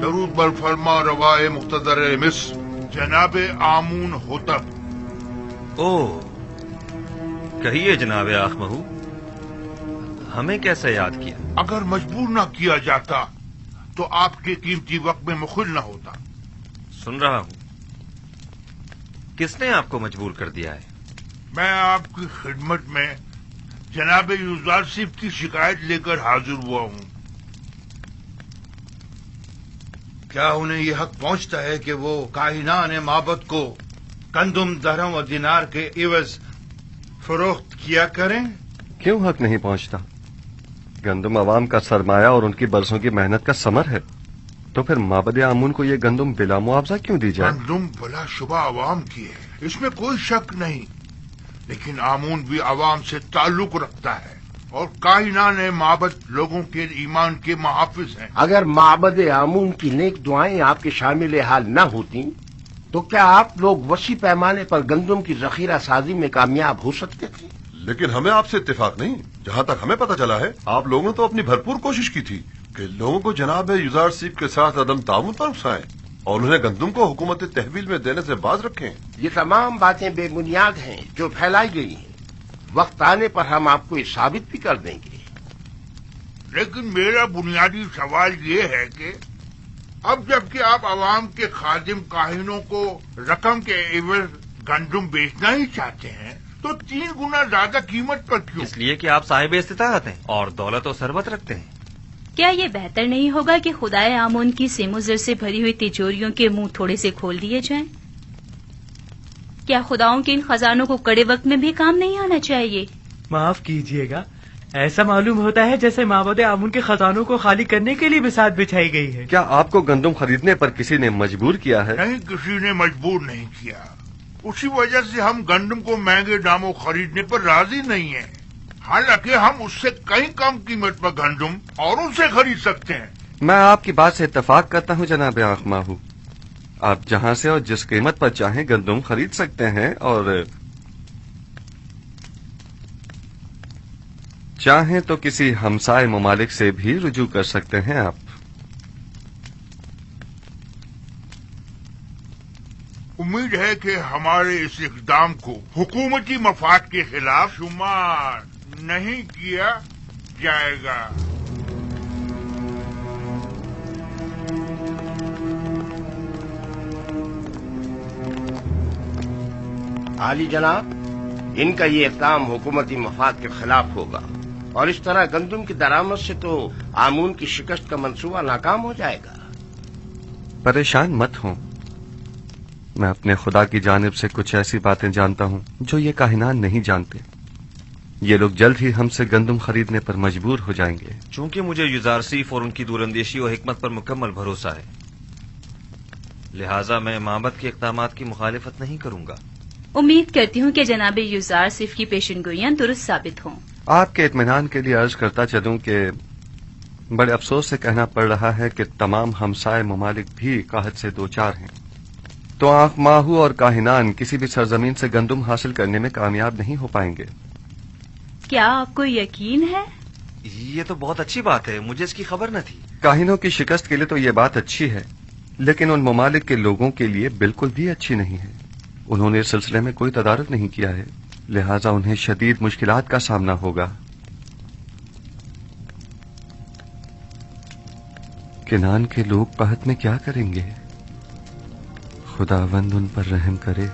درود بر فرما روائے مقتدر مصر جناب آمون ہوتا۔ اوہ، کہیے جناب آخ مہو، ہمیں کیسے یاد کیا؟ اگر مجبور نہ کیا جاتا تو آپ کے قیمتی وقت میں مخل نہ ہوتا۔ سن رہا ہوں، کس نے آپ کو مجبور کر دیا ہے؟ میں آپ کی خدمت میں جناب یوزارسیف کی شکایت لے کر حاضر ہوا ہوں۔ کیا انہیں یہ حق پہنچتا ہے کہ وہ کاہنان معبد کو گندم، درہم اور دینار کے عوض فروخت کیا کریں؟ کیوں حق نہیں پہنچتا؟ گندم عوام کا سرمایہ اور ان کی برسوں کی محنت کا ثمر ہے، تو پھر معبد آمون کو یہ گندم بلا معاوضہ کیوں دی جائے؟ گندم بلا شبہ عوام کی ہے، اس میں کوئی شک نہیں، لیکن آمون بھی عوام سے تعلق رکھتا ہے اور کائنان معبد لوگوں کے ایمان کے محافظ ہیں۔ اگر معبد آمون کی نیک دعائیں آپ کے شامل حال نہ ہوتی تو کیا آپ لوگ وسیع پیمانے پر گندم کی ذخیرہ سازی میں کامیاب ہو سکتے تھے؟ لیکن ہمیں آپ سے اتفاق نہیں۔ جہاں تک ہمیں پتہ چلا ہے، آپ لوگوں نے تو اپنی بھرپور کوشش کی تھی کہ لوگوں کو جناب یوزارسیف کے ساتھ عدم تعاون پر اکسائیں اور انہیں گندم کو حکومت تحویل میں دینے سے باز رکھیں۔ یہ تمام باتیں بے بنیاد ہیں جو پھیلائی گئی ہیں۔ وقت آنے پر ہم آپ کو یہ ثابت بھی کر دیں گے۔ لیکن میرا بنیادی سوال یہ ہے کہ اب جبکہ آپ عوام کے خادم کاہنوں کو رقم کے عوض گندم بیچنا ہی چاہتے ہیں تو 3 گنا زیادہ قیمت پر کیوں؟ اس لیے کہ آپ صاحب استطاعت ہیں اور دولت و ثروت رکھتے ہیں۔ کیا یہ بہتر نہیں ہوگا کہ خدائے آمون کی سیم و زر سے بھری ہوئی تجوریوں کے منہ تھوڑے سے کھول دیے جائیں؟ کیا خداؤں کے ان خزانوں کو کڑے وقت میں بھی کام نہیں آنا چاہیے؟ معاف کیجیے گا، ایسا معلوم ہوتا ہے جیسے معبد آمون کے خزانوں کو خالی کرنے کے لیے بساط بچھائی گئی ہے۔ کیا آپ کو گندم خریدنے پر کسی نے مجبور کیا ہے؟ نہیں، کسی نے مجبور نہیں کیا، اسی وجہ سے ہم گندم کو مہنگے داموں خریدنے پر راضی نہیں ہیں، حالانکہ ہم اس سے کئی کم قیمت پر گندم اور ان سے خرید سکتے ہیں۔ میں آپ کی بات سے اتفاق کرتا ہوں جناب آخ ماہو، آپ جہاں سے اور جس قیمت پر چاہیں گندم خرید سکتے ہیں، اور چاہیں تو کسی ہمسائے ممالک سے بھی رجوع کر سکتے ہیں آپ۔ امید ہے کہ ہمارے اس اقدام کو حکومتی مفاد کے خلاف شمار نہیں کیا جائے گا۔ عالی جناب، ان کا یہ اقدام حکومتی مفاد کے خلاف ہوگا اور اس طرح گندم کی درآمد سے تو آمون کی شکست کا منصوبہ ناکام ہو جائے گا۔ پریشان مت ہوں، میں اپنے خدا کی جانب سے کچھ ایسی باتیں جانتا ہوں جو یہ کاہنان نہیں جانتے۔ یہ لوگ جلد ہی ہم سے گندم خریدنے پر مجبور ہو جائیں گے۔ چونکہ مجھے یوزارسیف اور ان کی دوراندیشی و حکمت پر مکمل بھروسہ ہے، لہٰذا میں معبد کے اقدامات کی مخالفت نہیں کروں گا۔ امید کرتی ہوں کہ جناب یوزارسیف کی پیشن گوئیاں درست ثابت ہوں۔ آپ کے اطمینان کے لیے عرض کرتا چلوں کہ بڑے افسوس سے کہنا پڑ رہا ہے کہ تمام ہمسائے ممالک بھی قحط سے دوچار ہیں، تو آنکھ ماہو اور کاہنان کسی بھی سرزمین سے گندم حاصل کرنے میں کامیاب نہیں ہو پائیں گے۔ کیا آپ کو یقین ہے؟ یہ تو بہت اچھی بات ہے، مجھے اس کی خبر نہ تھی۔ کاہنوں کی شکست کے لیے تو یہ بات اچھی ہے، لیکن ان ممالک کے لوگوں کے لیے بالکل بھی اچھی نہیں ہے۔ انہوں نے اس سلسلے میں کوئی تدارک نہیں کیا ہے، لہٰذا انہیں شدید مشکلات کا سامنا ہوگا۔ کنعان کے لوگ قحط میں کیا کریں گے؟ خداوند ان پر رحم کرے۔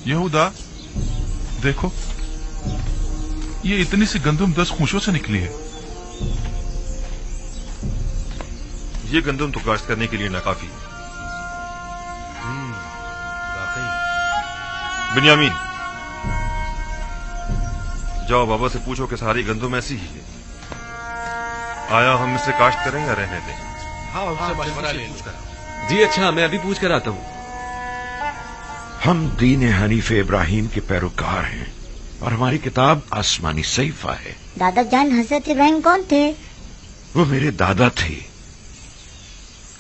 یہودا، دیکھو ये इतनी सी गंदुम 10 खूंशों से निकली है। ये गंदुम तो काश्त करने के लिए नाकाफी है। बिन्यामीन, जाओ बाबा से पूछो कि सारी गंदुम ऐसी ही है। आया हम इसे काश्त करें या रहने दें? हाँ, उससे मशवरा ले लो। जी अच्छा, मैं अभी पूछ कर आता हूँ। हम दीन हनीफ इब्राहिम के पैरोकार हैं और हमारी किताब आसमानी सहीफा है। दादा जान हजरत इब्राहिम कौन थे? वो मेरे दादा थे।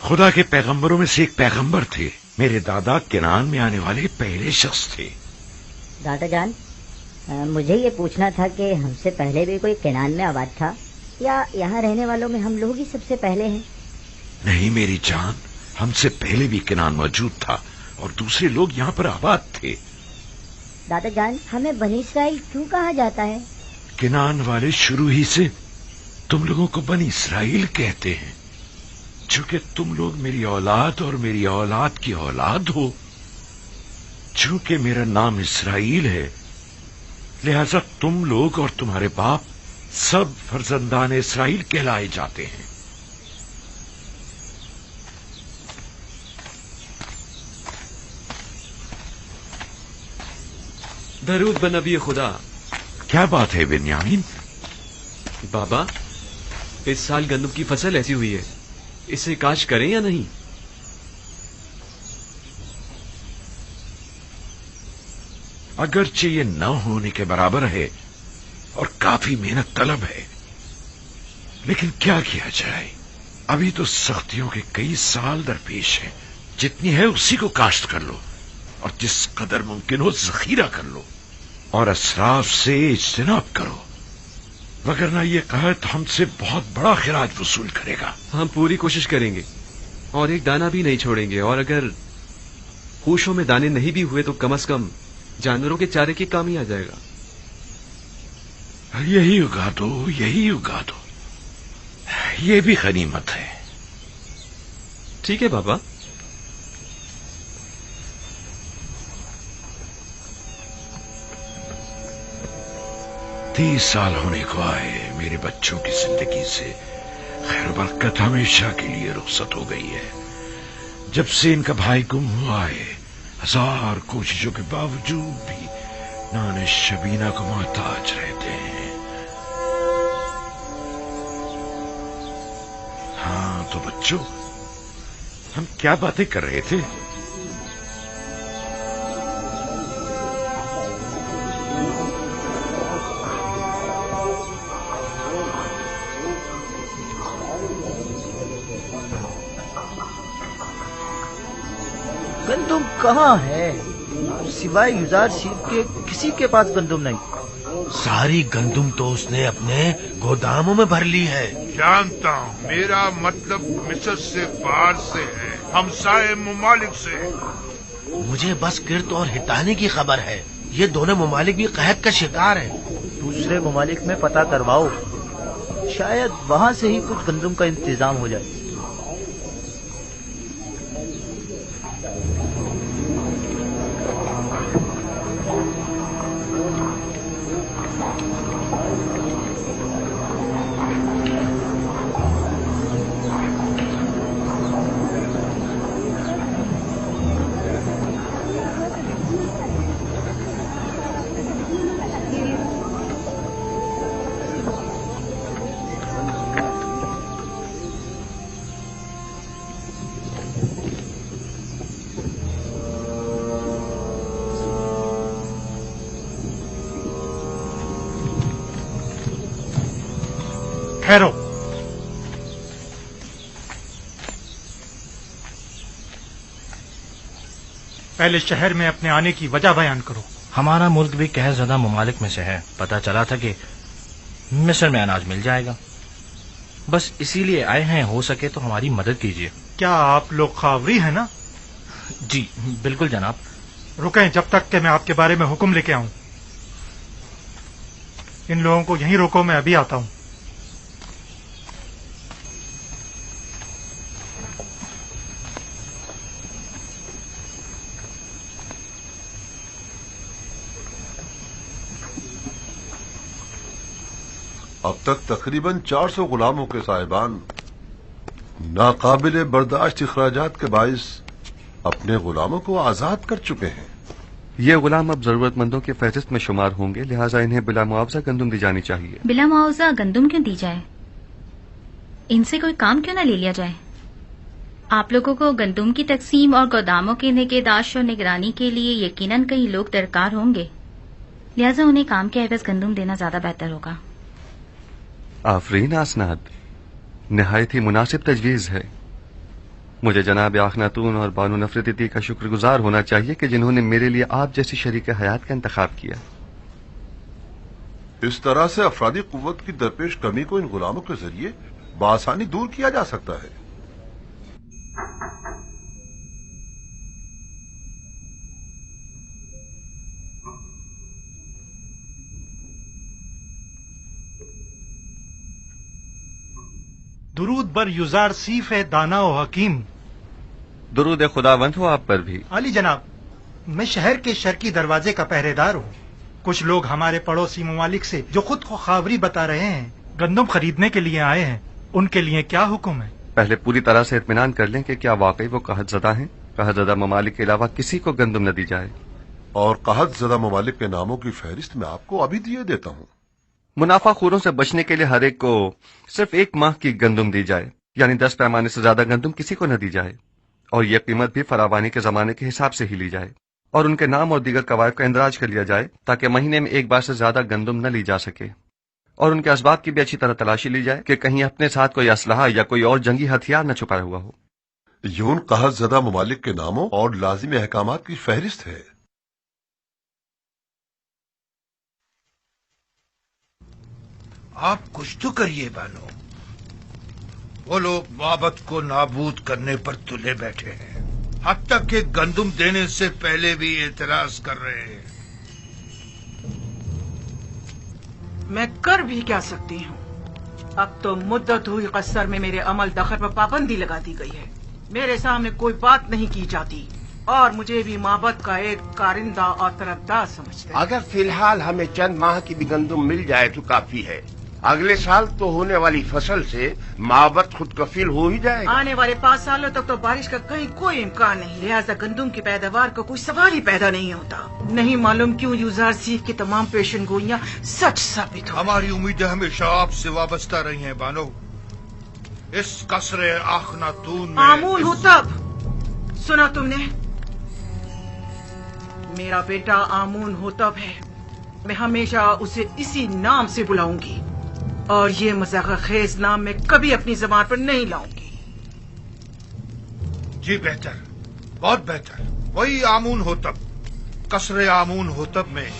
खुदा के पैगंबरों में से एक पैगंबर थे। मेरे दादा किनान में आने वाले पहले शख्स थे। दादा जान, मुझे ये पूछना था कि हमसे पहले भी कोई किनान में आबाद था या यहाँ रहने वालों में हम लोग ही सबसे पहले हैं? नहीं मेरी जान, हमसे पहले भी किनान मौजूद था और दूसरे लोग यहाँ पर आबाद थे। दादा जान, हमें बनी इसराइल क्यों कहा जाता है? किनान वाले शुरू ही से तुम लोगों को बनी इसराइल कहते हैं, चूंकि तुम लोग मेरी औलाद और मेरी औलाद की औलाद हो। चूंकि मेरा नाम इसराइल है, लिहाजा तुम लोग और तुम्हारे बाप सब फर्जंदान इसराइल कहलाए जाते हैं। दरूद बन नबी खुदा। क्या बात है बिन्यामीन? बाबा, इस साल गंदम की फसल ऐसी हुई है, इसे काश करें या नहीं? अगरचे ये न होने के बराबर है और काफी मेहनत तलब है, लेकिन क्या किया जाए? अभी तो सख्तियों के कई साल दरपेश हैं। जितनी है उसी को काश्त कर लो और जिस कदर मुमकिन हो जखीरा कर लो और असराफ से इज्तिनाब करो, वगरना ये कहत हमसे बहुत बड़ा खिराज वसूल करेगा। हम पूरी कोशिश करेंगे और एक दाना भी नहीं छोड़ेंगे, और अगर खूशों में दाने नहीं भी हुए तो कम से कम जानवरों के चारे के काम ही आ जाएगा। यही उगा दो, यही उगा दो, ये भी गनीमत है। ठीक है बाबा। तीस साल होने को आए मेरे बच्चों की जिंदगी से खैर बरकत हमेशा के लिए रुखसत हो गई है। जब से इनका भाई गुम हुआ है, हजार कोशिशों के बावजूद भी नाने शबीना को मोहताज रहते हैं। हाँ तो बच्चों, हम क्या बातें कर रहे थे? गंदुम कहाँ है? सिवाय युजार सीब के किसी के पास गंदुम नहीं। सारी गंदुम तो उसने अपने गोदामों में भर ली है। जानता हूँ, मेरा मतलब मिस्र से, बाहर से है, हमसाए मुमालिक से। मुझे बस किर्त और हिताने की खबर है। ये दोनों मुमालिक भी कहत का शिकार है। दूसरे मुमालिक में पता करवाओ, शायद वहाँ से ही कुछ गंदुम का इंतजाम हो जाए। ठहरो। पहले शहर में अपने आने की वजह बयान करो। हमारा मुल्क भी कहरज़दा मुमालिक में से है। पता चला था कि मिस्र में अनाज मिल जाएगा, बस इसीलिए आए हैं। हो सके तो हमारी मदद कीजिए। क्या आप लोग खावरी हैं ना? जी बिल्कुल जनाब। रुकें जब तक कि मैं आपके बारे में हुक्म लेके आऊं। इन लोगों को यहीं रोको, मैं अभी आता हूं। अब तक तकरीबन 400 गुलामों के साहिबान नाकाबिल बर्दाश्त इखराजात के बाइस अपने गुलामों को आजाद कर चुके हैं। ये गुलाम अब जरूरतमंदों की फहरिस्त में शुमार होंगे, लिहाजा इन्हें बिला मुआवजा गंदुम दी जानी चाहिए। बिला मुआवजा गंदुम क्यों दी जाए? इनसे कोई काम क्यों न ले लिया जाए? आप लोगों को गंदुम की तकसीम और गोदामों की निगहदाश्त और निगरानी के लिए यकीनन कई लोग दरकार होंगे, लिहाजा उन्हें काम के एवज गंदुम देना ज्यादा बेहतर होगा। आफरीन आसनाद, निहायत ही मुनासिब तजवीज है। मुझे जनाब आखनातून और बानो नफरती का शुक्रगुजार होना चाहिए कि जिन्होंने मेरे लिए आप जैसी शरीक हयात का इंतखाब किया। इस तरह से अफरादी कुव्वत की दरपेश कमी को इन गुलामों के जरिए बआसानी दूर किया जा सकता है। दुरूद बर युजार सीफ है दाना व हकीम। दुरूद खुदावंद हो आप पर भी। अली जनाब, मैं शहर के शर्की दरवाजे का पहरेदार हूँ। कुछ लोग हमारे पड़ोसी ममालिक से जो खुद को खावरी बता रहे हैं गंदम खरीदने के लिए आए हैं, उनके लिए क्या हुक्म है? पहले पूरी तरह से इत्मीनान कर लें कि क्या वाकई वो कहतज़दा हैं। कहतज़दा ममालिक के अलावा किसी को गंदम न दी जाए। और कहतज़दा ममालिक के नामों की फहरिस्त मैं आपको अभी दिए देता हूँ। मुनाफाखोरों से बचने के लिए हर एक को सिर्फ 1 माह की गंदुम दी जाए, यानी 10 पैमाने से ज्यादा गंदुम किसी को न दी जाए, और यह कीमत भी फरावानी के जमाने के हिसाब से ही ली जाए, और उनके नाम और दीगर कवायद का इंदराज कर लिया जाए ताकि महीने में 1 बार से ज्यादा गंदुम न ली जा सके, और उनके असबाब की भी अच्छी तरह तलाशी ली जाए कि कहीं अपने साथ कोई असलहा या कोई और जंगी हथियार न छुपाया हुआ हो। यून कहतज़दा ममालिक के नामों और लाजिमी अहकामात की फहरिस्त है। आप कुछ तो करिए बानो। वो लोग माबद को नाबूद करने पर तुले बैठे हैं, हद तक कि गंदुम देने से पहले भी एतराज कर रहे हैं। मैं कर भी क्या सकती हूँ? अब तो मुद्दत हुई कसर में मेरे अमल दखल पर पाबंदी लगा दी गई है। मेरे सामने कोई बात नहीं की जाती और मुझे भी माबद का एक कारिंदा और तरफदार समझते हैं। अगर फिलहाल हमें चंद माह की भी गंदुम मिल जाए तो काफी है। अगले साल तो होने वाली फसल से माबद खुद कफील हो ही जाएगा। आने वाले 5 सालों तक तो बारिश का कहीं कोई इम्कान नहीं, लिहाजा गंदुम की पैदावार का कोई सवाल ही पैदा नहीं होता। नहीं मालूम क्यों युजार सीफ की तमाम पेशन गोइयां सच साबित हो। हमारी उम्मीदें हमेशा आपसे वाबस्ता रही हैं बानो। इस कसरे आखनातून में आमून हूँ तब सुना तुमने? मेरा बेटा आमून हो तब है। मैं हमेशा उसे इसी नाम से बुलाऊंगी और ये मजाक खेज नाम मैं कभी अपनी जबान पर नहीं लाऊंगी। जी बेहतर, बहुत बेहतर। वही आमून होतब। कसरे आमून होतब में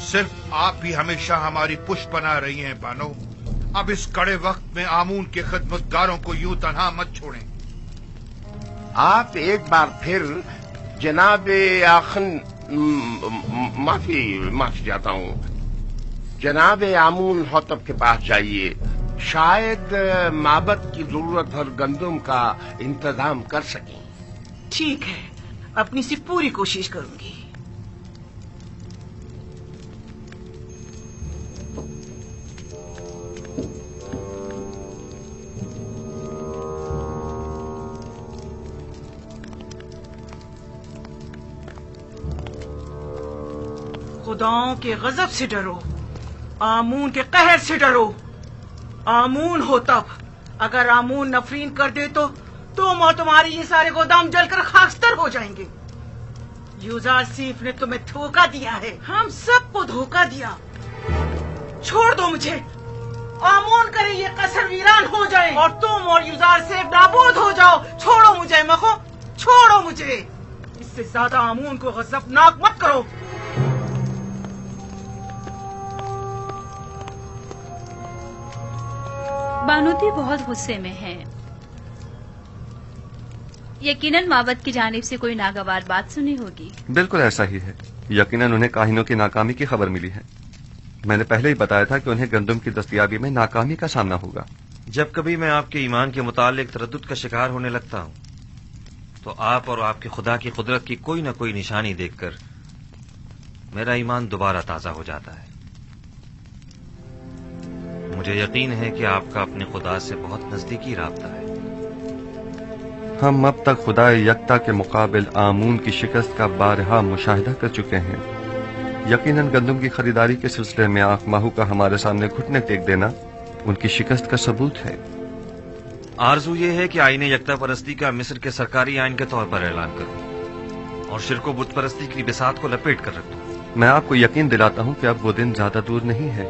सिर्फ आप ही हमेशा हमारी पुष्प बना रही हैं बानो। अब इस कड़े वक्त में आमून के खिदमतगारों को यूं तन्हा मत छोड़ें। आप एक बार फिर जनाब आखन माफी चाहता हूँ, जनाब आमून होतब के पास जाइए। शायद माबद की जरूरत भर गंदुम का इंतजाम कर सकें। ठीक है, अपनी सी पूरी कोशिश करूंगी। खुदाओं के गजब से डरो, आमून के कहर से डरो। आमून हो तब, अगर आमून नफरीन कर दे तो तुम और तुम्हारे ये सारे गोदाम जलकर खाकस्तर हो जाएंगे। युजार सीफ ने तुम्हें धोखा दिया है, हम सबको धोखा दिया। छोड़ दो मुझे। आमून करे ये कसर वीरान हो जाए और तुम और युजार सीफ नाबूद हो जाओ। छोड़ो मुझे मखो, छोड़ो मुझे। इससे ज्यादा आमून को गजबनाक मत करो। बानूती बहुत गुस्से में है। यकीनन माबद की जानिब से कोई नागवार बात सुनी होगी। बिल्कुल ऐसा ही है। यकीनन उन्हें काहिनों की नाकामी की खबर मिली है। मैंने पहले ही बताया था कि उन्हें गंदुम की दस्तयाबी में नाकामी का सामना होगा। जब कभी मैं आपके ईमान के मुतालिक तरद्दुद का शिकार होने लगता हूँ तो आप और आपके खुदा की कुदरत की कोई न कोई निशानी देखकर मेरा ईमान दोबारा ताजा हो जाता है। مجھے یقین ہے کہ آپ کا اپنے خدا سے بہت نزدیکی رابطہ ہے۔ ہم اب تک خدا یکتا کے مقابل آمون کی شکست کا بارہا مشاہدہ کر چکے ہیں۔ یقیناً گندم کی خریداری کے سلسلے میں آنکھ ماہو کا ہمارے سامنے گھٹنے ٹیک دینا ان کی شکست کا ثبوت ہے۔ آرزو یہ ہے کہ آئین یکتا پرستی کا مصر کے سرکاری آئین کے طور پر اعلان کروں اور شرک و بت پرستی کی بساط کو لپیٹ کر رکھ دوں۔ میں آپ کو یقین دلاتا ہوں کہ اب وہ دن زیادہ دور نہیں ہے۔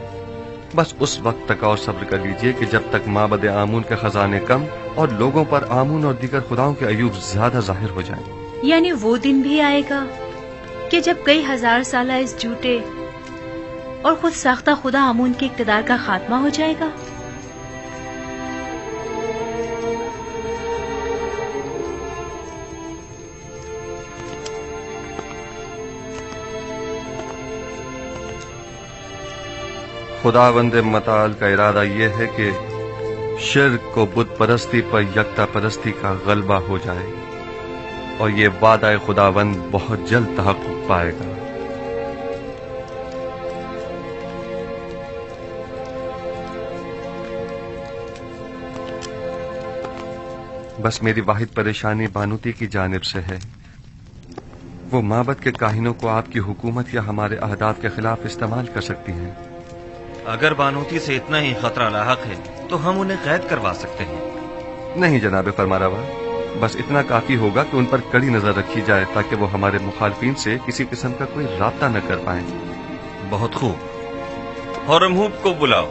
بس اس وقت تک اور صبر کر لیجئے کہ جب تک معبد آمون کے خزانے کم اور لوگوں پر آمون اور دیگر خداؤں کے عیوب زیادہ ظاہر ہو جائیں۔ یعنی وہ دن بھی آئے گا کہ جب کئی ہزار سالہ اس جھوٹے اور خود ساختہ خدا آمون کے اقتدار کا خاتمہ ہو جائے گا۔ خداوند متعال کا ارادہ یہ ہے کہ شرک کو بت پرستی پر یکتا پرستی کا غلبہ ہو جائے اور یہ وعدہ خداوند بہت جلد تحقق پائے گا۔ بس میری واحد پریشانی بانوتی کی جانب سے ہے۔ وہ معبد کے کاہنوں کو آپ کی حکومت یا ہمارے اہداف کے خلاف استعمال کر سکتی ہیں۔ اگر بانوتی سے اتنا ہی خطرہ لاحق ہے تو ہم انہیں قید کروا سکتے ہیں۔ نہیں جناب فرمانروا، بس اتنا کافی ہوگا کہ ان پر کڑی نظر رکھی جائے تاکہ وہ ہمارے مخالفین سے کسی قسم کا کوئی رابطہ نہ کر پائیں۔ بہت خوب، ہورمہوب کو بلاؤ۔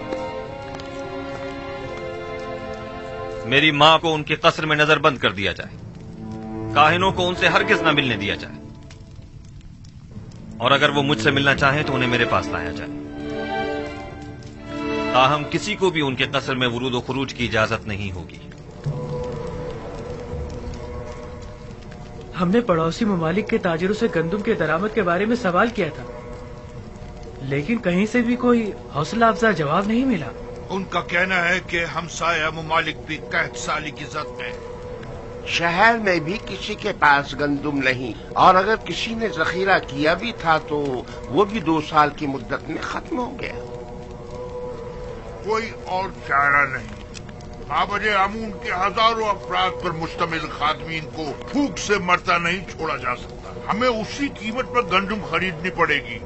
میری ماں کو ان کے قصر میں نظر بند کر دیا جائے، کاہنوں کو ان سے ہرگز نہ ملنے دیا جائے، اور اگر وہ مجھ سے ملنا چاہیں تو انہیں میرے پاس لایا جائے۔ تاہم کسی کو بھی ان کے قصر میں ورود و خروج کی اجازت نہیں ہوگی۔ ہم نے پڑوسی ممالک کے تاجروں سے گندم کے درآمد کے بارے میں سوال کیا تھا، لیکن کہیں سے بھی کوئی حوصلہ افزا جواب نہیں ملا۔ ان کا کہنا ہے کہ ہمسایہ ممالک بھی قحط سالی کی زد میں۔ شہر میں بھی کسی کے پاس گندم نہیں، اور اگر کسی نے ذخیرہ کیا بھی تھا تو وہ بھی 2 سال کی مدت میں ختم ہو گیا۔ کوئی اور چارہ نہیں۔ معبد آمون کے ہزاروں افراد پر مشتمل خادمین کو بھوک سے مرتا نہیں چھوڑا جا سکتا۔ ہمیں اسی قیمت پر گندم خریدنی پڑے گی۔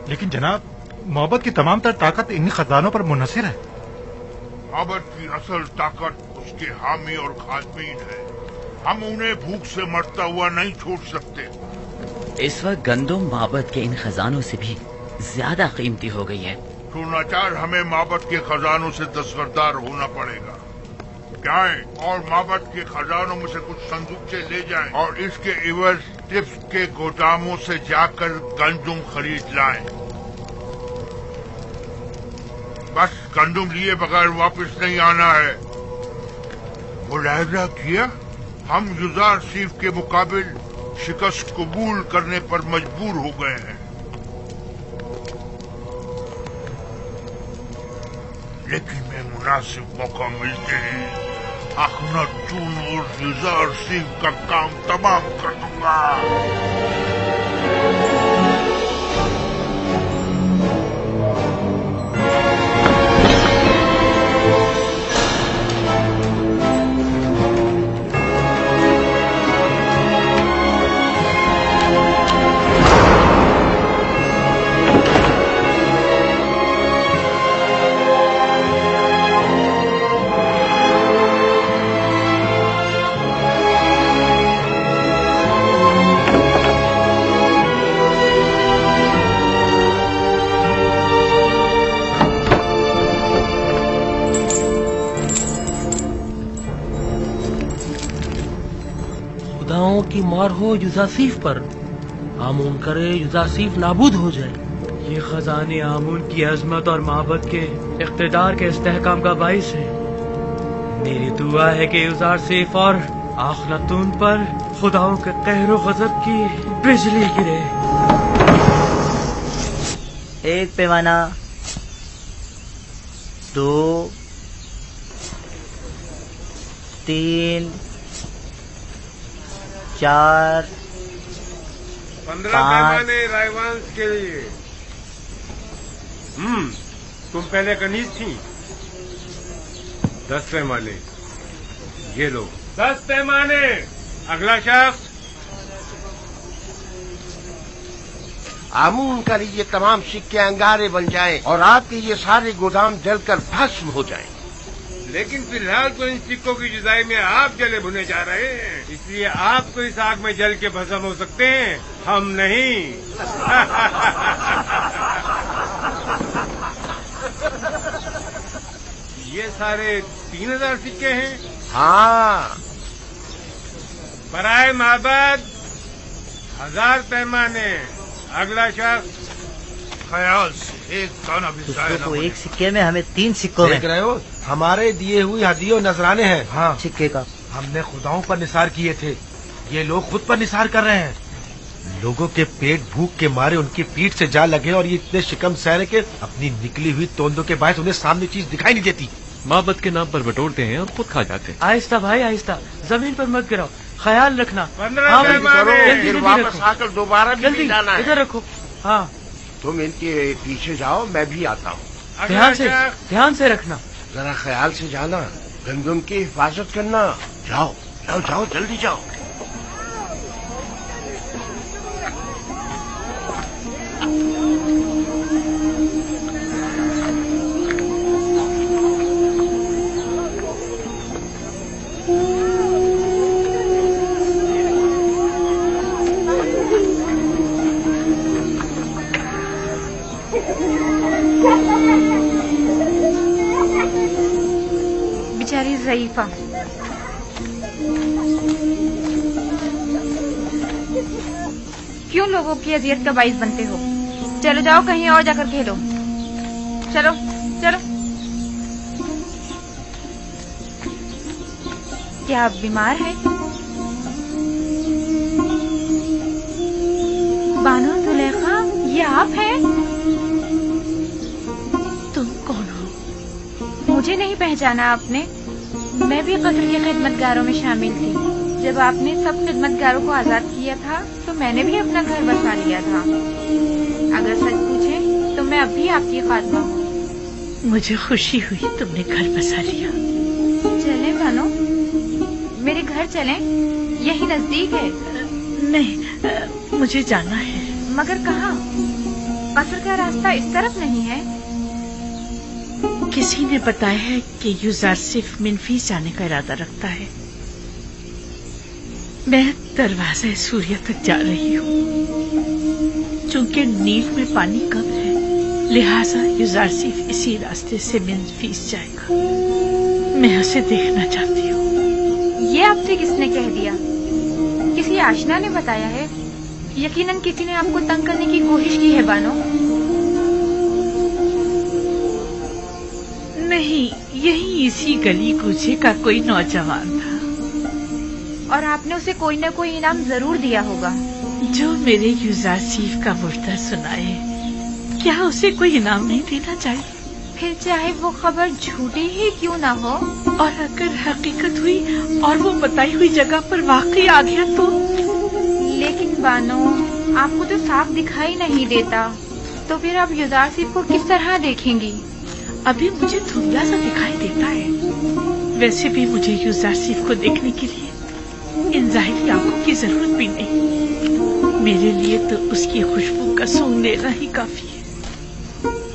لیکن جناب، معبد کی تمام تر طاقت ان خزانوں پر منحصر ہے۔ معبد کی اصل طاقت اس کے حامی اور خادمین ہے۔ ہم انہیں بھوک سے مرتا ہوا نہیں چھوڑ سکتے۔ اس وقت گندم معبد کے ان خزانوں سے بھی زیادہ قیمتی ہو گئی ہے۔ تو ناچار ہمیں معبد کے خزانوں سے دستبردار ہونا پڑے گا۔ جائیں اور معبد کے خزانوں میں سے کچھ صندوقچے لے جائیں اور اس کے عوض ٹپس کے گوداموں سے جا کر گندم خرید لائیں۔ بس گندم لیے بغیر واپس نہیں آنا ہے۔ ملاحظہ کیا، ہم یوزار سیف کے مقابل شکست قبول کرنے پر مجبور ہو گئے ہیں، لیکن میں مناسب موقع ملتے ہی اخناتون اور یوزار سیف کا کام تمام کر دوں گا۔ کی مار ہو یوزاسیف پر، آمون کرے یوزاسیف نابود ہو جائے۔ یہ خزانے آمون کی عظمت اور معبد کے اقتدار کے استحکام کا باعث ہے۔ میری دعا ہے کہ یوزاسیف اور آخناتون پر خداؤں کے قہر و غضب کی بجلی گرے۔ ایک پیمانہ، 2، 3، 4، 15 پیمانے رائیوانس کے لیے۔ تم پہلے کنیز تھی، 10 पैमाने, ये लो 10 पैमाने। अगला शख्स। आमून का ये तमाम सिक्के अंगारे बन जाएं और आपके ये सारे गोदाम जलकर भस्म हो जाएं। लेकिन फिलहाल तो इन सिक्कों की जुदाई में आप जले भुने जा रहे हैं, इसलिए आप तो इस आग में जल के भस्म हो सकते हैं, हम नहीं। ये सारे 3000 सिक्के हैं। हाँ। बराए माबद 1000 पैमाने। अगला शख्स। ख्याल से एक दाना भी जाए ना तो बने। एक सिक्के में, हमें 3 सिक्कों में। देख रहे हो, हमारे दिए हुई हदियों नजराने हैं। हाँ, सिक्के का हमने खुदाओं पर निसार किए थे, ये लोग खुद पर निसार कर रहे हैं। लोगों के पेट भूख के मारे उनकी पीठ से जा लगे और ये इतने शिकम सहरे के अपनी निकली हुई तोंदों के बायस उन्हें सामने चीज दिखाई नहीं देती। माबद के नाम पर बटोरते हैं और खुद खा जाते हैं। आहिस्ता भाई आहिस्ता, जमीन पर मत गिराओ, ख्याल रखना। 15 फिर वापस आकर दोबारा भी जाना है। इधर रखो। हाँ, तुम इनके पीछे जाओ, मैं भी आता हूँ। ध्यान से रखना। जरा ख्याल से जाना, गंदम की हिफाजत करना। जाओ जाओ जाओ, जल्दी जाओ। बेचारी ज़ईफा, क्यों लोगों की अजियत का बाइस बनते हो? चलो जाओ कहीं और जाकर खेलो। चलो चलो। क्या आप बीमार हैं? बानो जुलेखा, ये आप हैं? तुम कौन हो? मुझे नहीं पहचाना आपने? मैं भी कत्ल के खिदमतगारों में शामिल थी। जब आपने सब खिदमतगारों को आजाद किया था तो मैंने भी अपना घर बसा लिया था। अगर सच पूछे तो मैं अब भी आपकी खात्मा हूँ। मुझे खुशी हुई तुमने घर बसा लिया। चलें बानो, मेरे घर चलें, यही नजदीक है। नहीं, मुझे जाना है। मगर कहाँ? कसर का रास्ता इस तरफ नहीं है। किसी ने बताया है कि यूजार सिर्फ मिनफीस जाने का इरादा रखता है। मैं दरवाजा सूर्य तक जा रही हूँ। चूंकि नील में पानी कम है, लिहाजा यूजार सिर्फ इसी रास्ते से मिनफीस जाएगा। मैं उसे देखना चाहती हूँ। ये आपसे किसने कह दिया? किसी आशना ने बताया है? यकीनन किसी ने आपको तंग करने की कोशिश की है बानो। नहीं, यही इसी गली कूचे का कोई नौजवान था और आपने उसे कोई न कोई इनाम जरूर दिया होगा। जो मेरे यूजार सीफ का मुर्दा सुनाए, क्या उसे कोई इनाम नहीं देना चाहिए? फिर चाहे वो खबर झूठी ही क्यों ना हो। और अगर हकीकत हुई और वो बताई हुई जगह पर वाकई आ गया तो? लेकिन बानो, आपको तो साफ दिखाई नहीं देता, तो फिर आप यूजार सिफ को किस तरह देखेंगी? अभी मुझे धुंधला सा दिखाई देता है। वैसे भी मुझे यूजार सिफ को देखने के लिए इन जाहिरी आंखों की जरूरत भी नहीं। मेरे लिए तो उसकी खुशबू का सूंघ लेना ही काफी है।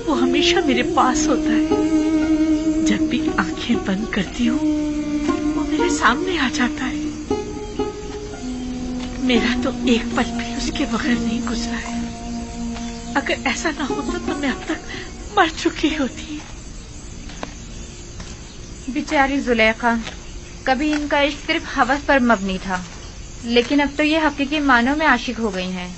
वो हमेशा मेरे पास होता है। जब भी आंखें बंद करती हूँ, वो मेरे सामने आ जाता है। मेरा तो एक पल भी उसके बगैर नहीं गुजरा है। अगर ऐसा ना होता तो मैं अब तक मर चुकी होती। बेचारी जुलेखा, कभी इनका इश्क सिर्फ हवस पर मबनी था, लेकिन अब तो ये हकीकी मानों में आशिक हो गई हैं।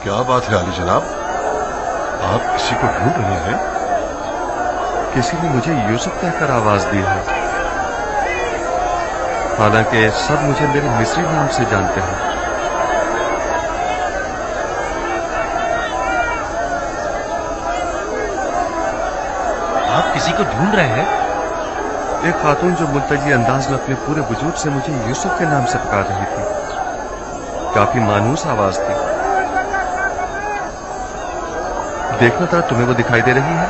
क्या बात है आली जनाब, आप किसी को ढूंढ रहे हैं? किसी ने मुझे यूसुफ कहकर आवाज दी है, हालांकि सब मुझे मेरे मिस्री नाम से जानते हैं। आप किसी को ढूंढ रहे हैं? एक खातून जो मुल्तजी अंदाज में अपने पूरे वजूद से मुझे यूसुफ के नाम से पुकार रही थी। काफी मानूस आवाज थी। देखना था, तुम्हें वो दिखाई दे रही है?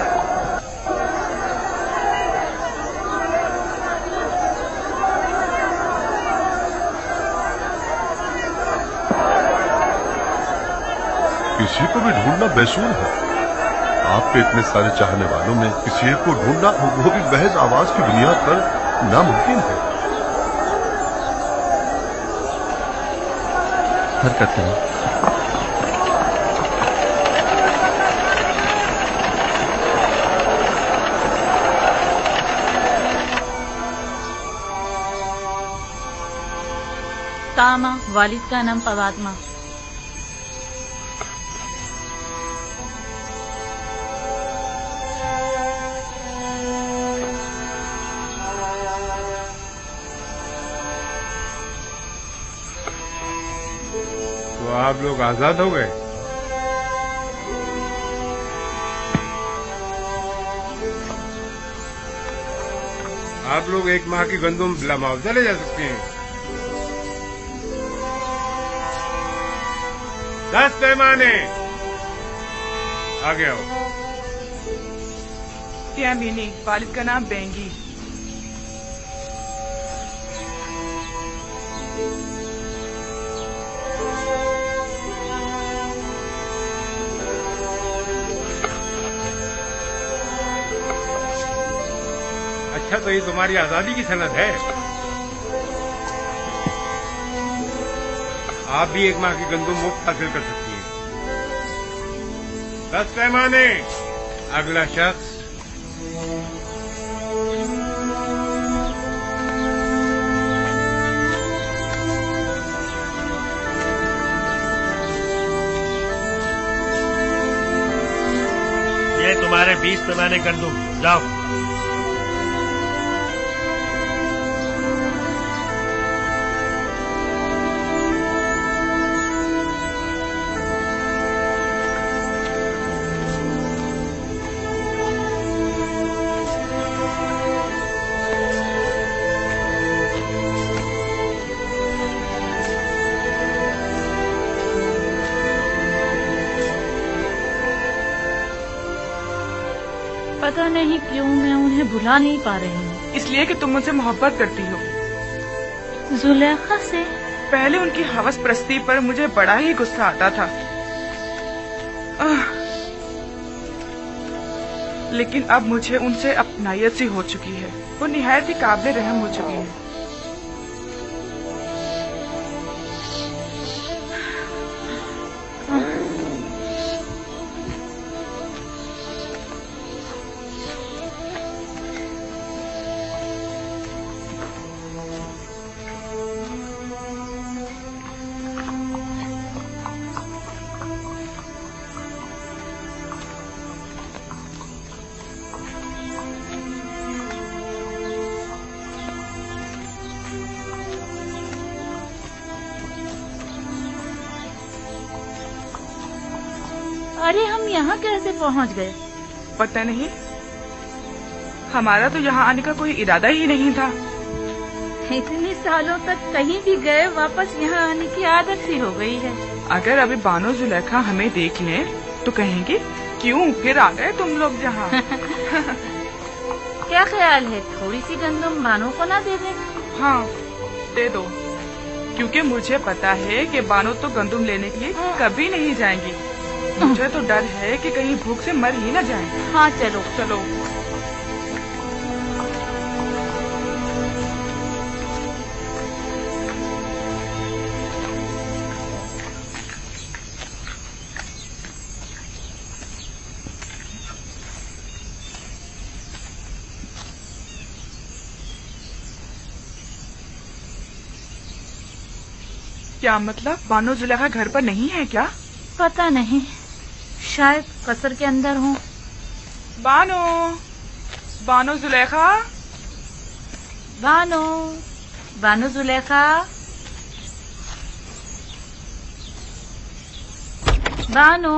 किसी को भी ढूंढना बेसूर है। आपके इतने सारे चाहने वालों में किसी एक को ढूंढना, वो भी महज आवाज की बुनियाद पर, नामुमकिन है। हरकत करें। तामा, वालिद का नाम पवादमा। आप लोग आजाद हो गए? आप लोग 1 माह की गंदुम बिला मुआवजा ले जा सकते हैं। 10 पैमाने आगे आओ। क्या मीनी, वालिद का नाम बेंगी। अच्छा, तो ये तुम्हारी आजादी की सनद है। आप भी 1 माह की गंदुम मुफ्त हासिल कर सकती हैं। 10 पैमाने। अगला शख्स। ये तुम्हारे 20 पैमाने गंदुम, जाओ। पता नहीं क्यों मैं उन्हें भुला नहीं पा रही हूँ। इसलिए कि तुम मुझसे मोहब्बत करती हो। जुलेखा से? पहले उनकी हवस परस्ती पर मुझे बड़ा ही गुस्सा आता था, लेकिन अब मुझे उनसे अपनायत सी हो चुकी है। वो निहायत ही काबिल रहम हो चुकी है। अरे हम यहाँ कैसे पहुँच गए? पता नहीं, हमारा तो यहाँ आने का कोई इरादा ही नहीं था। इतने सालों तक कहीं भी गए, वापस यहाँ आने की आदत सी हो गई है। अगर अभी बानो जुलेखा हमें देख लें तो कहेंगे क्यों फिर आ गए तुम लोग यहाँ। क्या ख्याल है, थोड़ी सी गंदम बानो को ना दे दें? हाँ, दे दो, क्योंकि मुझे पता है कि बानो तो गंदम लेने के लिए कभी नहीं जाएंगी। मुझे तो डर है कि कहीं भूख से मर ही न जाएं। हाँ चलो चलो। क्या मतलब, बानो जुलेखा घर पर नहीं है क्या? पता नहीं, शायद कसर के अंदर हूँ। बानो, बानो जुलेखा, बानो, बानो जुलेखा, बानो,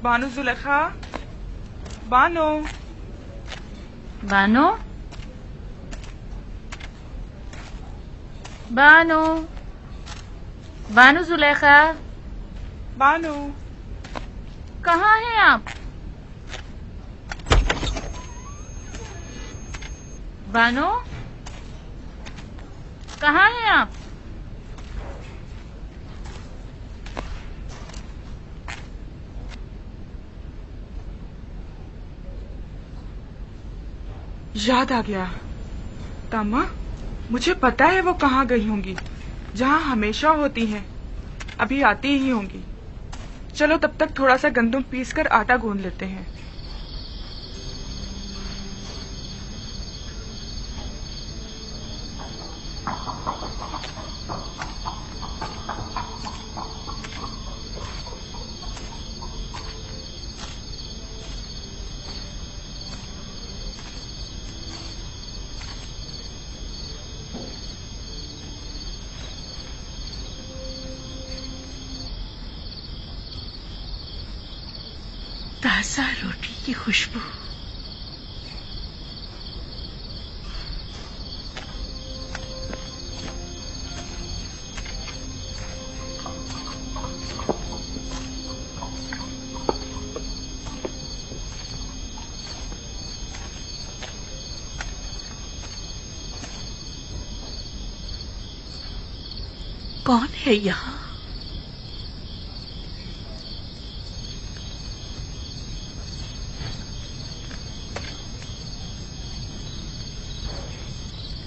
बानो जुलेखा, बानो, बानो, बानो, बानो जुलेखा, बानो, कहाँ हैं आप? बानो, कहाँ हैं आप? याद आ गया। तामा, मुझे पता है वो कहाँ गई होंगी। जहाँ हमेशा होती हैं, अभी आती ही होंगी। चलो तब तक थोड़ा सा गंदम पीसकर आटा गूंद लेते हैं। ताजा रोटी की खुशबू, कौन है यहाँ?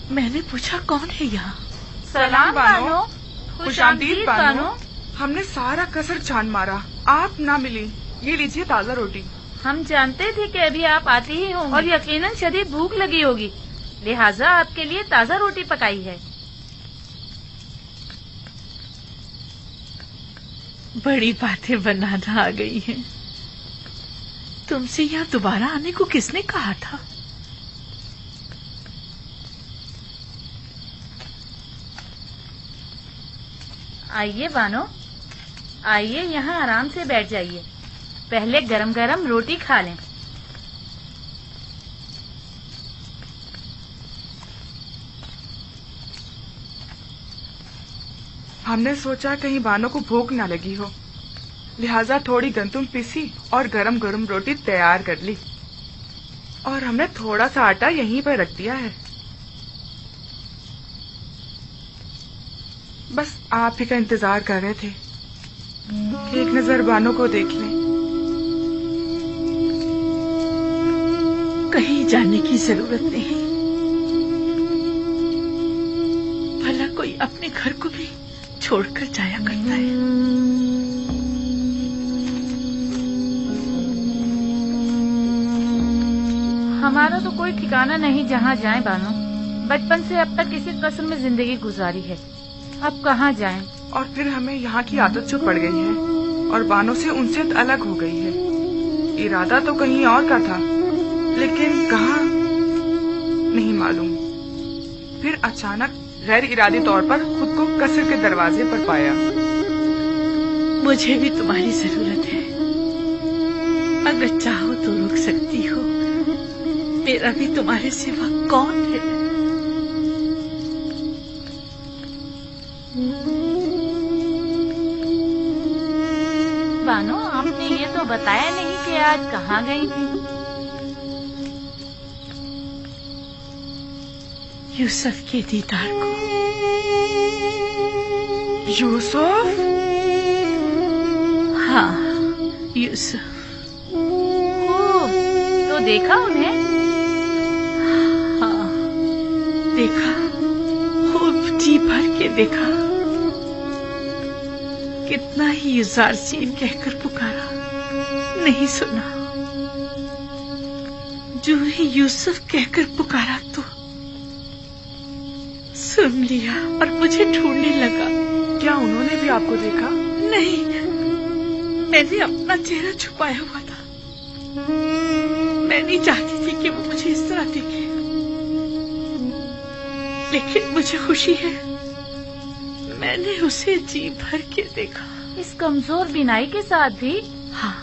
मैंने पूछा कौन है यहाँ? सलाम बानो, खुशामदीद बानो। हमने सारा कसर छान मारा, आप ना मिली। ये लीजिए ताजा रोटी। हम जानते थे कि अभी आप आती ही होंगी और यकीनन शदीद भूख लगी होगी, लिहाजा आपके लिए ताजा रोटी पकाई है। बड़ी बातें बनाना आ गई हैं। तुमसे यहाँ दोबारा आने को किसने कहा था? आइए बानो, आइए यहाँ आराम से बैठ जाइए। पहले गरम गरम रोटी खा लें। हमने सोचा कहीं बानो को भूख ना लगी हो, लिहाजा थोड़ी गंदम पीसी और गरम गरम रोटी तैयार कर ली। और हमने थोड़ा सा आटा यहीं पर रख दिया है। बस आप ही का इंतजार कर रहे थे कि एक नजर बानो को देख लें। कहीं जाने की जरूरत नहीं, भला कोई अपने घर को भी छोड़कर जाया करता है। हमारा तो कोई ठिकाना नहीं जहाँ जाएं बानो। बचपन से अब तक इसी कसर में जिंदगी गुजारी है, अब कहाँ जाएं? और फिर हमें यहाँ की आदत जो पड़ गई है और बानो से उनसे अलग हो गई है। इरादा तो कहीं और का था, लेकिन कहाँ नहीं मालूम। फिर अचानक गैर इरादी तौर पर खुद को कसर के दरवाजे पर पाया। मुझे भी तुम्हारी जरूरत है, अगर चाहो तो रुक सकती हो। मेरा भी तुम्हारे सिवा कौन है? बानो, आपने ये तो बताया नहीं कि आज कहाँ गई थी। यूसुफ के दीदार को। यूसुफ? हाँ, यूसुफ। तो देखा उन्हें? हाँ, देखा, खूब जी भर के देखा। कितना ही युजार सीन कहकर पुकारा, नहीं सुना। जो ही यूसुफ कहकर पुकारा तो सुन लिया और मुझे ढूंढने लगा। क्या उन्होंने भी आपको देखा? नहीं, मैंने अपना चेहरा छुपाया हुआ था। मैं नहीं चाहती थी कि वो मुझे इस तरह देखे, लेकिन मुझे खुशी है मैंने उसे जी भर के देखा। इस कमजोर बीनाई के साथ भी? हाँ,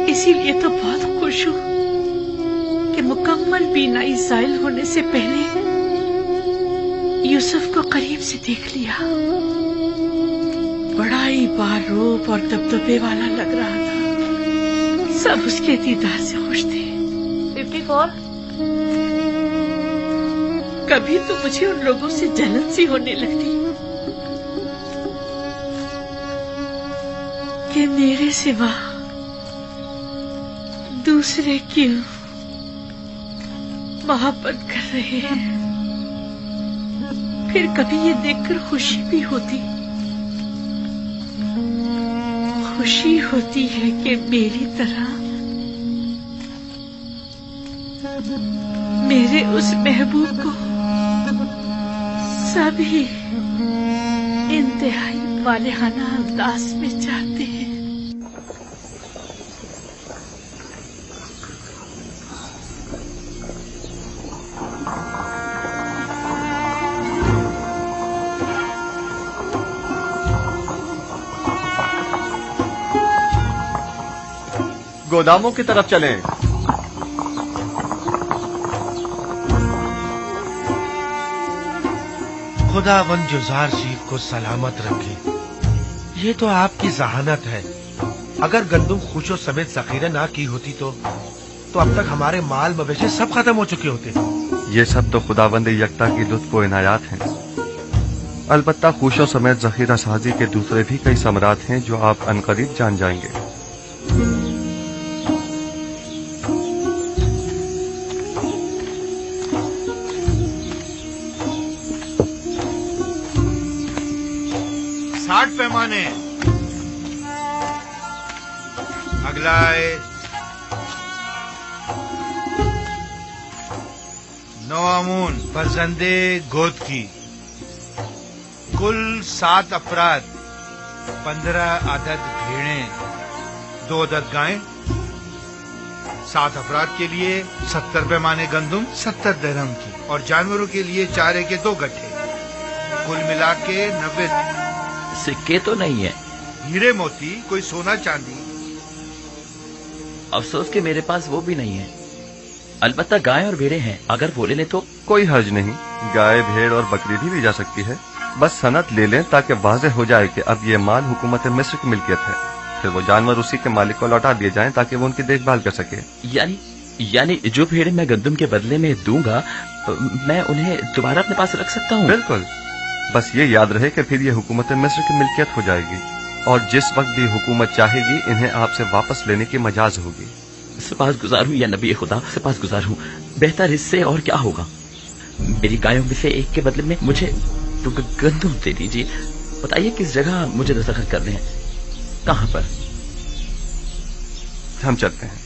इसीलिए तो बहुत खुश हूँ कि मुकम्मल बीनाई ज़ाइल होने से पहले यूसुफ को करीब से देख लिया। बड़ा ही बारूप और दबदबे वाला लग रहा था। सब उसके दीदार से खुश थे। 54? कभी तो मुझे उन लोगों से जलन सी होने लगती कि मेरे सिवा दूसरे क्यों मोहब्बत कर रहे हैं। फिर कभी ये देखकर खुशी भी होती है कि मेरी तरह मेरे उस महबूब को सभी इंतहाई वालेहाना अंदाज में चाहते हैं। गोदामों की तरफ चलें। खुदावंद युज़ार सीफ को सलामत रखे। ये तो आपकी जहानत है। अगर गंदुम खुशो समेत जखीरा ना की होती तो अब तक हमारे माल मवेशी सब खत्म हो चुके होते। ये सब तो खुदावंद यकता की लुत्फ व इनायात हैं। अलबत्ता खुशो समेत जखीरा साजी के दूसरे भी कई समरात हैं जो आप अनकरीब जान जाएंगे। पैमाने अगला है 9 आमून बरजंदे गोद की। कुल 7 अफराद, 15 अदद भेड़ें, 2 अदद गायें। 7 अफराद के लिए 70 पैमाने गंदुम 70 दरहम की, और जानवरों के लिए चारे के 2 गट्ठे। कुल मिला के 90। सिक्के तो नहीं है? हीरे मोती, कोई सोना चांदी। अफसोस कि मेरे पास वो भी नहीं है। अलबत्ता गाय और भेड़ें हैं, अगर वो ले लें तो। कोई हर्ज नहीं, गाय भेड़ और बकरी भी ली जा सकती है। बस सनद ले लें ताकि वाज़ेह हो जाए कि अब ये माल हुकूमत मिस्र की मिल्कियत है। फिर वो जानवर उसी के मालिक को लौटा दिए जाएं ताकि वो उनकी देखभाल कर सके। यानी जो भेड़ें मैं गंदम के बदले में दूंगा मैं उन्हें दोबारा अपने पास रख सकता हूँ? बिल्कुल। बस ये याद रहे कि फिर ये हुकूमत मिस्र की मिल्कियत हो जाएगी और जिस वक्त भी हुकूमत चाहेगी इन्हें आपसे वापस लेने की मजाज होगी। सपासगुजार हूँ या नबी खुदा, सपासगुजार हूँ। बेहतर इससे और क्या होगा। मेरी गायों में से एक के बदले में मुझे तो गंदम दे दीजिए। बताइए किस जगह मुझे दस्तखत करने हैं, कहाँ पर? हम चलते हैं।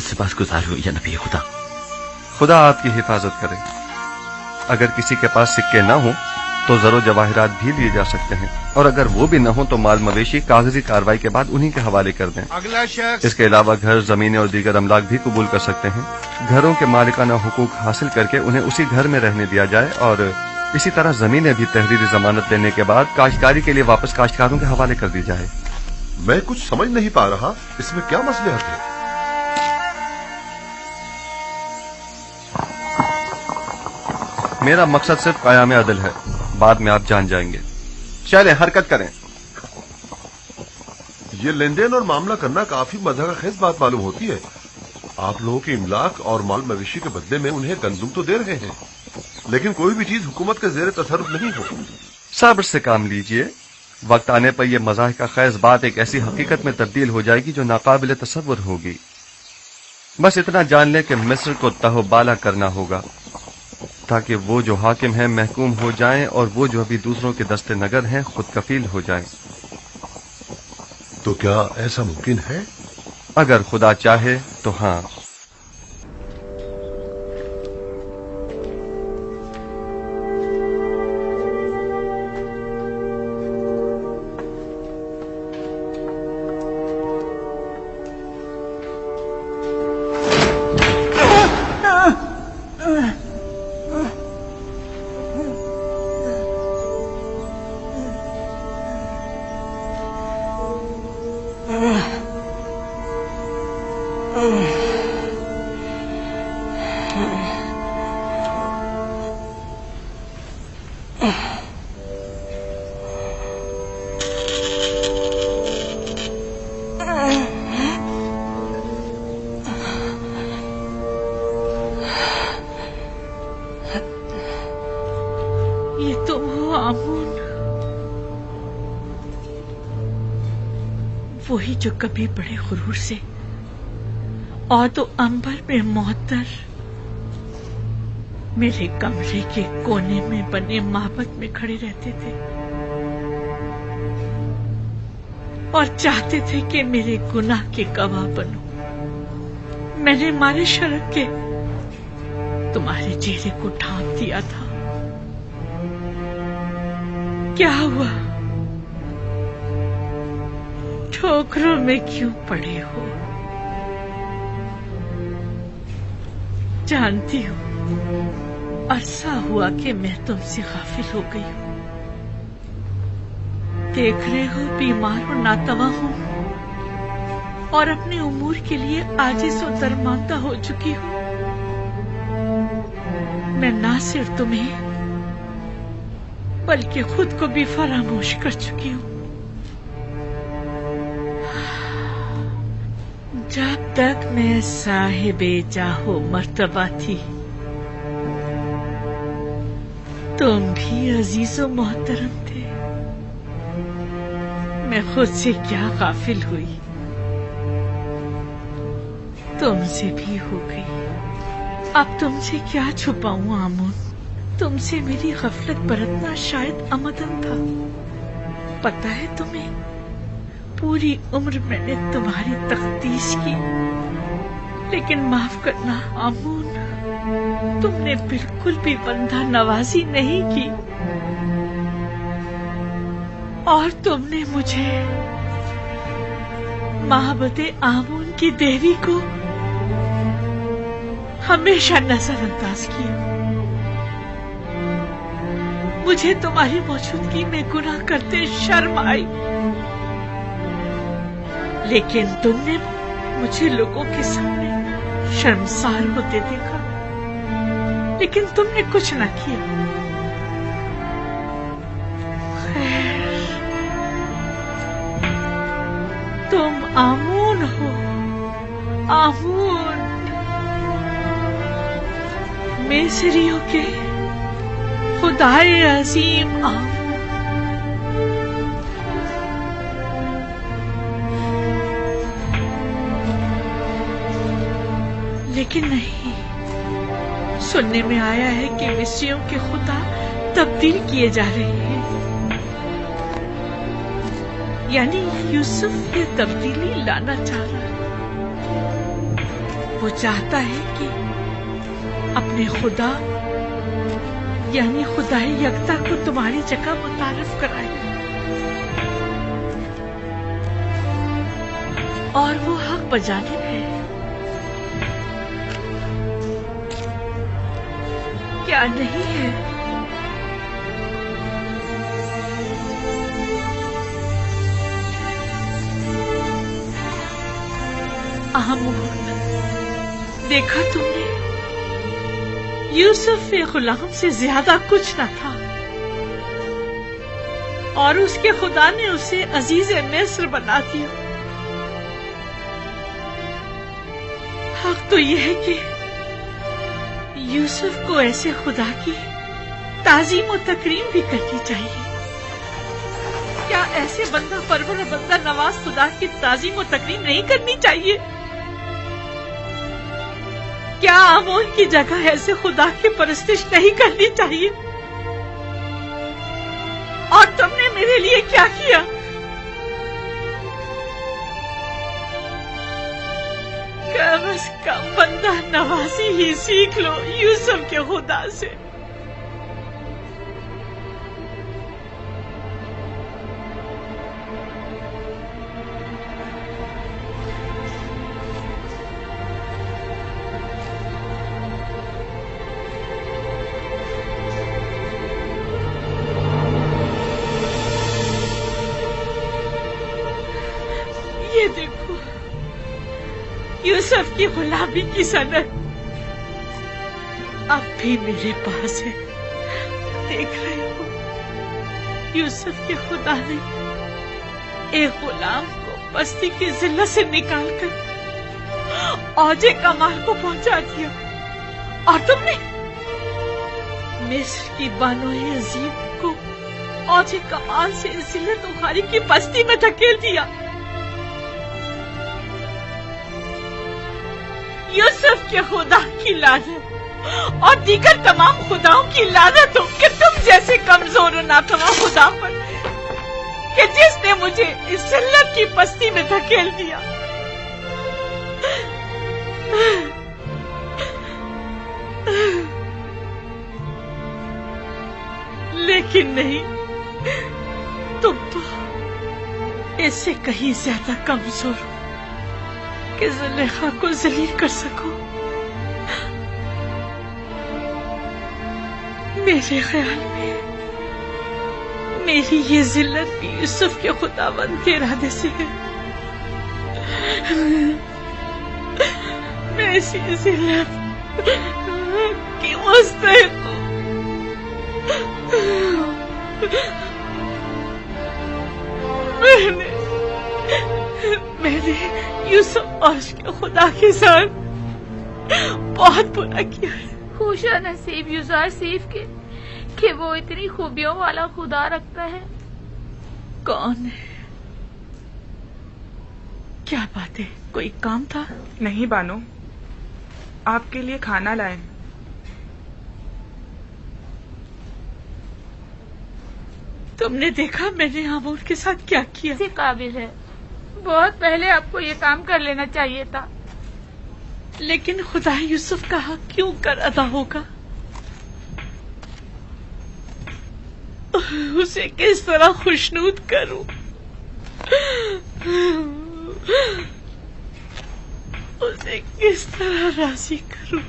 सपासगुजार हूँ या नबी खुदा। खुदा आपकी हिफाजत करे। अगर किसी के पास सिक्के न हो तो जरो जवाहिरात भी लिए जा सकते हैं, और अगर वो भी न हो तो माल मवेशी कागजी कार्रवाई के बाद उन्हीं के हवाले कर दें। अगला शख्स। इसके अलावा घर, जमीनें और दीगर अमलाक भी कबूल कर सकते हैं। घरों के मालिकाना हुकूक हासिल करके उन्हें उसी घर में रहने दिया जाए, और इसी तरह जमीनें भी तहरीरी जमानत लेने के बाद काश्तकारी के लिए वापस काश्तकारों के हवाले कर दी जाए। मैं कुछ समझ नहीं पा रहा, इसमें क्या मसलहत है? मेरा मकसद सिर्फ क़याम अदल है, बाद में आप जान जाएंगे। चलें, हरकत करें। ये लेन देन और मामला करना काफी मज़ाक़खेज़ बात मालूम होती है। आप लोगों के इमलाक और माल मवेशी के बदले में उन्हें गंदुम तो दे रहे हैं, लेकिन कोई भी चीज हुकूमत के ज़ेरे तसर्रुफ नहीं हो। सब्र से काम लीजिए। वक्त आने पर यह मज़ाक़खेज़ बात एक ऐसी हकीकत में तब्दील हो जाएगी जो नाकाबिल तसव्वुर होगी। बस इतना जान लें कि मिस्र को तहबाला करना होगा ताकि वो जो हाकिम हैं महकूम हो जाएं और वो जो अभी दूसरों के दस्ते नगर हैं खुद कफील हो जाएं। तो क्या ऐसा मुमकिन है? अगर खुदा चाहे तो हाँ। वही जो कभी बड़े गुरूर से और तो अंबर में मोहतर मेरे कमरे के कोने में बने माबद में खड़े रहते थे और चाहते थे कि मेरे गुनाह के गवाह बनो। मैंने मारे शर्क के तुम्हारे चेहरे को ढांप दिया था। क्या हुआ? ठोकरों में क्यों पड़े हो? जानती हूँ अरसा हुआ कि मैं तुमसे गाफिल हो गई हूँ। देख रहे हो बीमार और नातवा हूँ और अपने उमूर के लिए आजिज़ और दरमांदा हो चुकी हूँ। मैं ना सिर्फ तुम्हें बल्कि खुद को भी फरामोश कर चुकी हूँ। जब तक मैं साहिबे जाहो मर्तबा थी तुम भी अजीजो मोहतरम थे। मैं खुद से क्या गाफिल हुई, तुमसे भी हो गई। अब तुमसे क्या छुपाऊं आमून? तुमसे मेरी गफलत बरतना शायद आमदन था। पता है तुम्हें, पूरी उम्र मैंने तुम्हारी तख्तीश की, लेकिन माफ करना आमून, तुमने बिल्कुल भी बंदा नवाजी नहीं की और तुमने मुझे मोहब्बते आमून की देवी को हमेशा नजरअंदाज किया। मुझे तुम्हारी मौजूदगी में गुनाह करते शर्म आई, लेकिन तुमने मुझे लोगों के सामने शर्मसार होते देखा, लेकिन तुमने कुछ न किया। खैर, तुम आमून हो, आमून, मिस्रियों के खुदाए अजीम आमून। लेकिन नहीं, सुनने में आया है कि मिस्रियों के खुदा तब्दील किए जा रहे हैं। यानी यूसुफ ये तब्दीली लाना चाह रहा है। वो चाहता है कि अपने खुदा यानी खुदाई यकता को तुम्हारी जगह मुतारिफ कराए, और वो हक बजानिब है। क्या नहीं है? आमून, देखा तुमने, यूसुफ एक गुलाम से ज्यादा कुछ न था और उसके खुदा ने उसे अजीज मिस्र बना दिया। हक तो यह है कि यूसुफ को ऐसे खुदा की ताजीम और तकरीम भी करनी चाहिए। क्या ऐसे बंदा परवर और बंदा नवाज खुदा की ताजीम और तकरीम नहीं करनी चाहिए? क्या आमोन की जगह ऐसे खुदा की परस्तिश नहीं करनी चाहिए? और तुमने मेरे लिए क्या किया? कम से कम बंदा नवाजी ही सीख लो यूसुफ के खुदा से। ये देखो, यूसुफ की गुलामी की सनद अब भी मेरे पास है। देख रहे हो, यूसुफ के खुदा ने एक गुलाम को बस्ती की जिल्लत से निकालकर औजे कमाल को पहुंचा दिया, और तुमने मिस्र की बानोए अजीब को औजे कमाल से जिल्लत उखारी की बस्ती में धकेल दिया। यूसुफ के खुदा की लानत और दीगर तमाम खुदाओं की लानत हो कि तुम जैसे कमजोर और नातवा खुदा पर, कि जिसने मुझे इस जिल्लत की पस्ती में धकेल दिया। लेकिन नहीं, तुम तो इससे कहीं ज्यादा कमजोर हो कि जुलेखा को जलील कर सको। मेरे ख्याल में मेरी ये जिल्लत भी यूसुफ के खुदावंद के इरादे से है। मैं इसी जिल्लत की मुस्तहिक हूँ। मैंने यूसुफ और उसके खुदा के साथ बहुत बुरा किया है। खुशा नसीब यूसुफ सीफ के कि वो इतनी खूबियों वाला खुदा रखता है। कौन है? क्या बात है, कोई काम था? नहीं बानो, आपके लिए खाना लाए। तुमने देखा मैंने आमून के साथ क्या किया? से काबिल है, बहुत पहले आपको ये काम कर लेना चाहिए था। लेकिन खुदा यूसुफ का हक क्यों कर अदा होगा? उसे किस तरह खुशनूद करूं? उसे किस तरह राजी करूं?